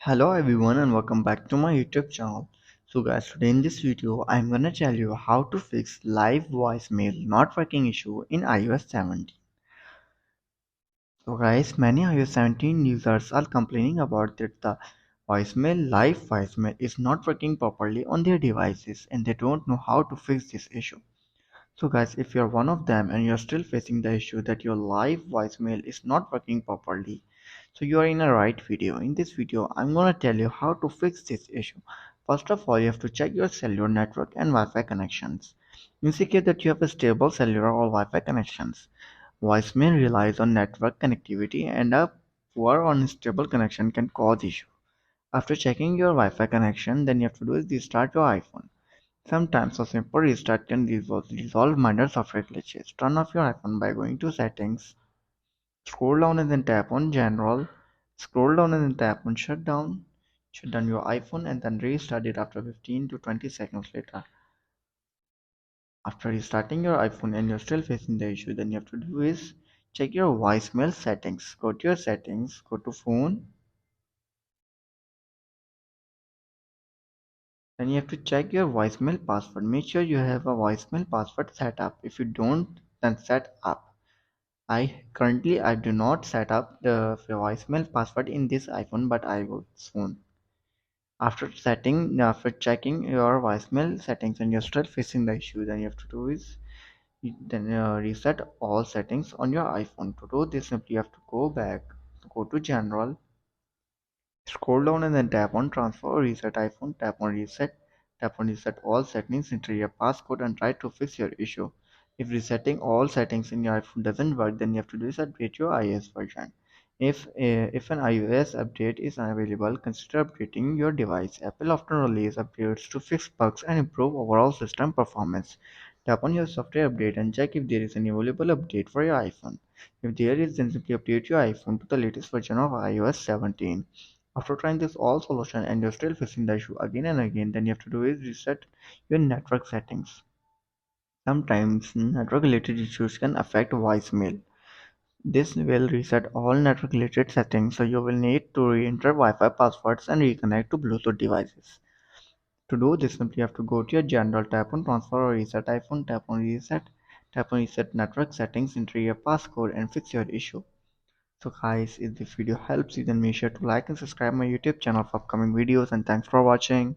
Hello everyone and welcome back to my YouTube channel. So guys, today in this video I'm gonna tell you how to fix live voicemail not working issue in iOS 17. So guys, many iOS 17 users are complaining about that the live voicemail is not working properly on their devices and they don't know how to fix this issue. So guys, if you're one of them and you're still facing the issue that your live voicemail is not working properly, so you are in a right video. In this video, I'm gonna tell you how to fix this issue. First of all, you have to check your cellular network and Wi-Fi connections. Ensure that you have a stable cellular or Wi-Fi connections. Voicemail relies on network connectivity and a poor or unstable connection can cause issue. After checking your Wi-Fi connection, then you have to do is restart your iPhone. Sometimes a simple restart can resolve minor software glitches. Turn off your iPhone by going to Settings, scroll down and then tap on General, scroll down and then tap on Shutdown. Shut down your iPhone and then restart it after 15 to 20 seconds later. After restarting your iPhone and you're still facing the issue, then you have to do is check your voicemail settings. Go to your settings, go to phone, then you have to check your voicemail password. Make sure you have a voicemail password set up. If you don't, then set up. I do not set up the voicemail password in this iPhone, but I will soon. After checking your voicemail settings and you're still facing the issue, then you have to do is reset all settings on your iPhone. To do this, simply you have to go to General, scroll down and then tap on Transfer or Reset iPhone. Tap on Reset all settings, enter your passcode, and try to fix your issue. If resetting all settings in your iPhone doesn't work, then you have to do is update your iOS version. If an iOS update is unavailable, consider updating your device. Apple often release updates to fix bugs and improve overall system performance. Tap on your software update and check if there is any available update for your iPhone. If there is, then simply update your iPhone to the latest version of iOS 17. After trying this all solution and you're still facing the issue again and again, then you have to do is reset your network settings. Sometimes network related issues can affect voicemail. This will reset all network related settings, so you will need to re-enter Wi-Fi passwords and reconnect to Bluetooth devices. To do this, simply have to go to your general, tap on transfer or reset iPhone, tap on reset network settings, enter your passcode and fix your issue. So guys, if this video helps you, then make sure to like and subscribe my YouTube channel for upcoming videos, and thanks for watching.